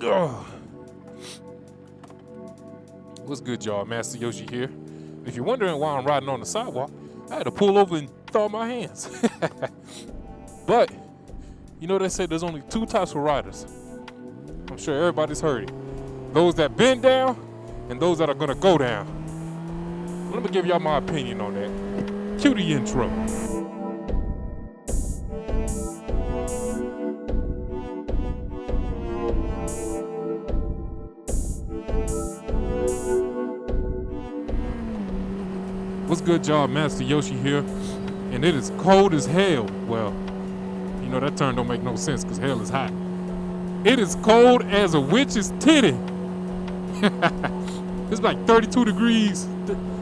Ugh. What's good, y'all? Master Yoshi here. If you're wondering why I'm riding on the sidewalk, I had to pull over and thaw my hands. But, you know, they say there's only two types of riders. I'm sure everybody's heard it. Those that bend down and those that are gonna go down. Let me give y'all my opinion on that. Cue the intro. What's good, y'all? Master Yoshi here, and it is cold as hell. Well, you know that term don't make no sense because hell is hot. It is cold as a witch's titty. It's like 32 degrees.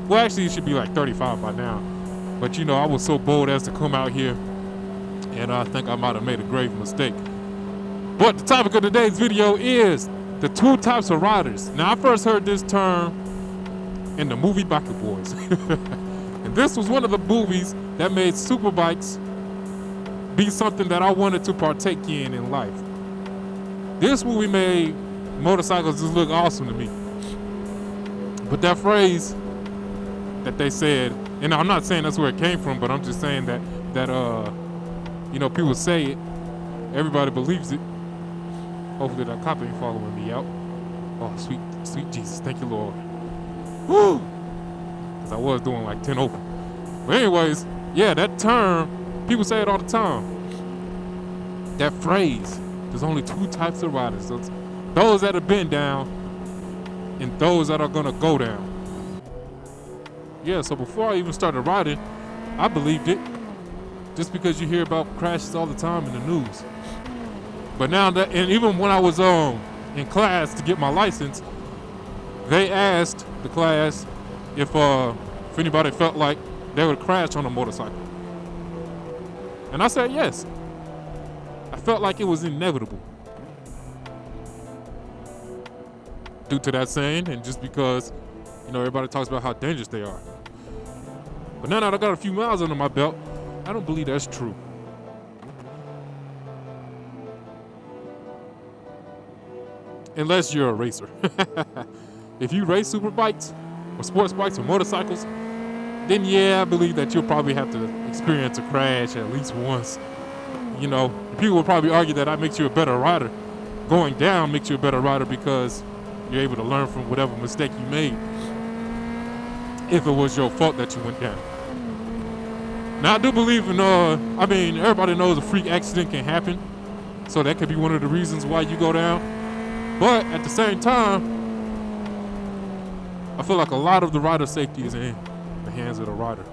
Well, actually, it should be like 35 by now. But you know, I was so bold as to come out here, and I think I might have made a grave mistake. But the topic of today's video is the two types of riders. Now, I first heard this term in the movie Biker Boys. And this was one of the movies that made superbikes be something that I wanted to partake in life. This movie made motorcycles just look awesome to me. But that phrase that they said, and I'm not saying that's where it came from, but I'm just saying that you know, people say it, everybody believes it. Hopefully that cop ain't following me out. Oh, sweet Jesus, thank you, Lord. Woo! Because I was doing like 10 open. But anyways, yeah, that term, people say it all the time. That phrase, there's only two types of riders. Those that have been down and those that are gonna go down. Yeah, so before I even started riding, I believed it. Just because you hear about crashes all the time in the news. But now that, and even when I was in class to get my license, they asked the class if anybody felt like they would crash on a motorcycle. And I said yes. I felt like it was inevitable. Due to that saying, and just because, you know, everybody talks about how dangerous they are. But now that I got a few miles under my belt, I don't believe that's true. Unless you're a racer. If you race super bikes or sports bikes or motorcycles, then yeah, I believe that you'll probably have to experience a crash at least once. You know, people will probably argue that that makes you a better rider. Going down makes you a better rider because you're able to learn from whatever mistake you made, if it was your fault that you went down. Now, I do believe in, I mean, everybody knows a freak accident can happen, so that could be one of the reasons why you go down. But at the same time, I feel like a lot of the rider safety is in the hands of the rider.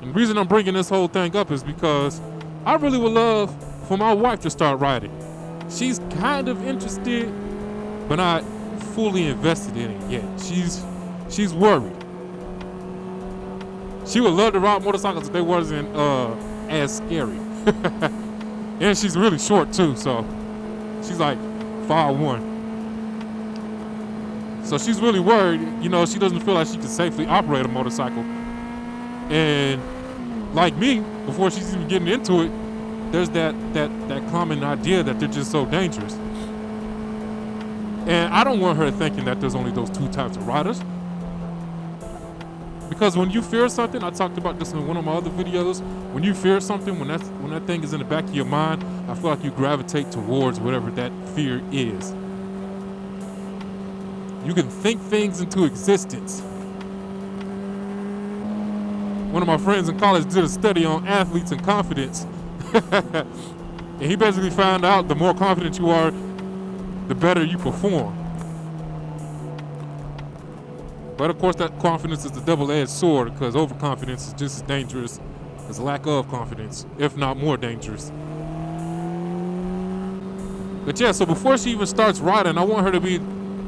And the reason I'm bringing this whole thing up is because I really would love for my wife to start riding. She's kind of interested, but not fully invested in it yet. She's worried. She would love to ride motorcycles if they wasn't as scary. And she's really short too, so she's like 5'1". So she's really worried, you know, she doesn't feel like she can safely operate a motorcycle. And like me, before she's even getting into it, there's that common idea that they're just so dangerous. And I don't want her thinking that there's only those two types of riders. Because when you fear something, I talked about this in one of my other videos, when you fear something, when that thing is in the back of your mind, I feel like you gravitate towards whatever that fear is. You can think things into existence. One of my friends in college did a study on athletes and confidence. And he basically found out the more confident you are, the better you perform. But of course, that confidence is a double-edged sword because overconfidence is just as dangerous as lack of confidence, if not more dangerous. But yeah, so before she even starts riding, I want her to be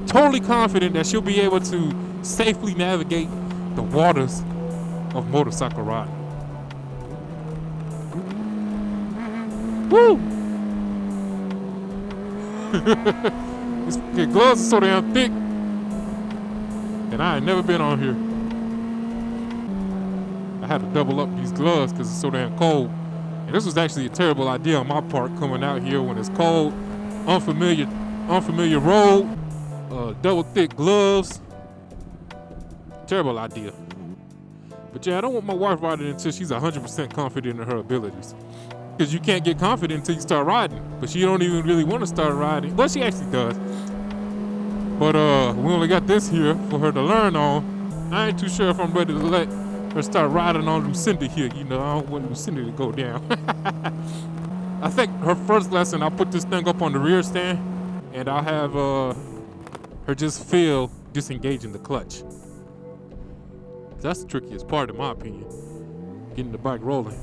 totally confident that she'll be able to safely navigate the waters of motorcycle riding. Woo! These gloves are so damn thick. And I ain't never been on here. I had to double up these gloves because it's so damn cold. And this was actually a terrible idea on my part, coming out here when it's cold, unfamiliar unfamiliar road, double thick gloves. Terrible idea. But yeah, I don't want my wife riding until she's 100% confident in her abilities. Because you can't get confident until you start riding. But she don't even really want to start riding. Well, she actually does. But we only got this here for her to learn on. I ain't too sure if I'm ready to let her start riding on them cinder here. You know, I don't want them cinder to go down. I think her first lesson, I'll put this thing up on the rear stand. And I'll have her just feel disengaging the clutch. That's the trickiest part, in my opinion, getting the bike rolling.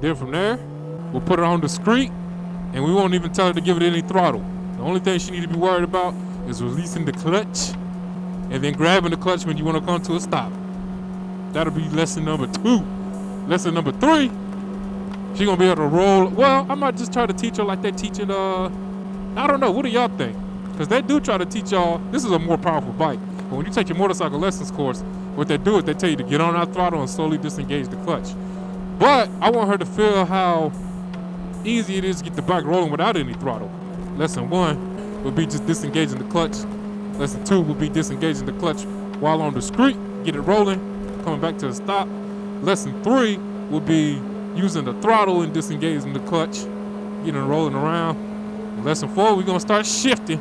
Then from there, we'll put her on the street, and we won't even tell her to give it any throttle. The only thing she need to be worried about is releasing the clutch, and then grabbing the clutch when you want to come to a stop. That'll be lesson number 2. Lesson number 3, she gonna be able to roll. Well, I might just try to teach her like they teaching, I don't know, what do y'all think? Because they do try to teach y'all, this is a more powerful bike, but when you take your motorcycle lessons course, what they do is they tell you to get on that throttle and slowly disengage the clutch. But I want her to feel how easy it is to get the bike rolling without any throttle. Lesson 1 would be just disengaging the clutch. Lesson 2 would be disengaging the clutch while on the street, get it rolling, coming back to a stop. Lesson 3 would be using the throttle and disengaging the clutch, getting it rolling around. Lesson 4, we're gonna start shifting.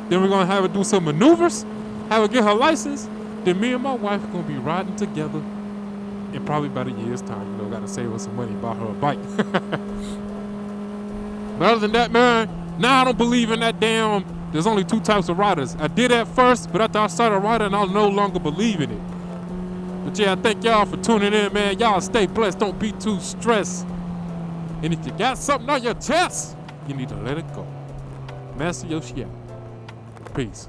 Then we're gonna have her do some maneuvers, have her get her license. Then me and my wife are gonna be riding together in probably about a year's time. You know, gotta save her some money, buy her a bike. But other than that, man, now I don't believe in that damn, there's only 2 types of riders. I did at first, but after I started riding, I'll no longer believe in it. But yeah, I thank y'all for tuning in, man. Y'all stay blessed, don't be too stressed. And if you got something on your chest, you need to let it go. Master Yoshi out. Peace.